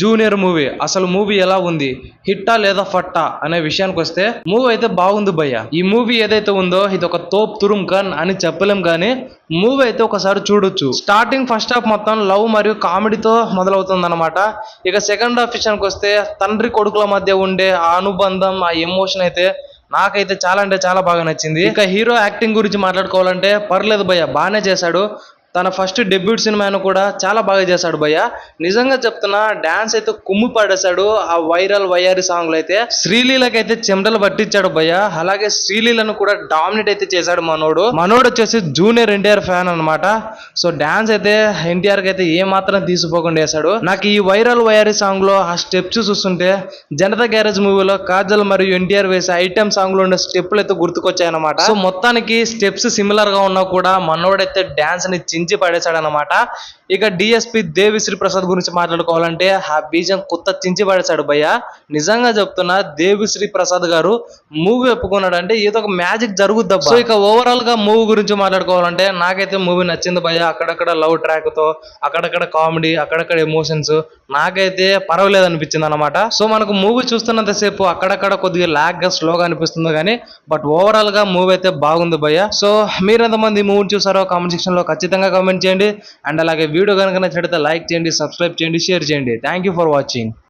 Junior movie అసలు movie ఎలా ఉంది, హిట్టా లేదా ఫట్టా అనే విషయానికి వస్తే మూవీ అయితే బాగుంది భయ్య. ఈ మూవీ ఏదైతే ఉందో ఇది ఒక తోప్ తురుంకన్ అని చెప్పలేం కానీ మూవీ అయితే ఒకసారి చూడొచ్చు. స్టార్టింగ్ ఫస్ట్ హాఫ్ మొత్తం లవ్ మరియు కామెడీతో మొదలవుతుంది అనమాట. ఇక సెకండ్ హాఫ్ విషయానికి వస్తే తండ్రి కొడుకుల మధ్య ఉండే ఆ అనుబంధం, ఆ ఎమోషన్ అయితే నాకైతే చాలా అంటే చాలా బాగా నచ్చింది. ఇక హీరో యాక్టింగ్ గురించి మాట్లాడుకోవాలంటే పర్లేదు భయ్య, బాగానే చేశాడు. తన ఫస్ట్ డెబ్యూట్ సినిమాను కూడా చాలా బాగా చేశాడు భయ్య. నిజంగా చెప్తున్నా, డాన్స్ అయితే కుమ్ము పడేశాడు. ఆ వైరల్ వయ్యారి సాంగ్లు అయితే శ్రీలీలకైతే చెమటలు పట్టించాడు భయ్య. అలాగే శ్రీలీలను కూడా డామినేట్ అయితే చేశాడు మనోడు వచ్చేసి జూనియర్ ఎన్టీఆర్ ఫ్యాన్ అనమాట. సో డాన్స్ అయితే ఎన్టీఆర్ కి అయితే ఏ మాత్రం తీసిపోకుండా వేశాడు. నాకు ఈ వైరల్ వయ్యారి సాంగ్ లో ఆ స్టెప్స్ చూస్తుంటే జనతా గ్యారేజ్ మూవీలో కాజల్ మరియు ఎన్టీఆర్ వేసే ఐటమ్ సాంగ్ లో ఉండే స్టెప్లు అయితే గుర్తుకొచ్చాయన్నమాట. సో మొత్తానికి స్టెప్స్ సిమిలర్ గా ఉన్నా కూడా మనోడైతే డాన్స్ ని చించి పడేశాడనమాట. ఇక డిఎస్పి దేవిశ్రీ ప్రసాద్ గురించి మాట్లాడుకోవాలంటే ఆ బీజం కొత్త చించి పడేశాడు భయ్య. నిజంగా చెప్తున్నా, దేవిశ్రీ ప్రసాద్ గారు మూవీ ఒప్పుకున్నాడు అంటే ఏదో ఒక మ్యాజిక్ జరుగుద్ది. సో ఇక ఓవరాల్ గా మూవీ గురించి మాట్లాడుకోవాలంటే నాకైతే మూవీ నచ్చింది భయ్య. అక్కడక్కడ లవ్ ట్రాక్ తో, అక్కడక్కడ కామెడీ, అక్కడక్కడ ఎమోషన్స్ నాకైతే పర్వాలేదు అనిపించింది అనమాట. సో మనకు మూవీ చూస్తున్నంత సేపు అక్కడక్కడ కొద్దిగా లాగ్ గా స్లోగా అనిపిస్తుంది కానీ బట్ ఓవరాల్ గా మూవీ అయితే బాగుంది భయ్య. సో మీరు ఎంతమంది మూవీ చూసారో కామెంట్ సెక్షన్ లో ఖచ్చితంగా కామెంట్ చేయండి. అండ్ అలాగే వీడియో కనుక నచ్చినట్లయితే లైక్ చేయండి, సబ్స్క్రైబ్ చేయండి, షేర్ చేయండి. Thank you for watching.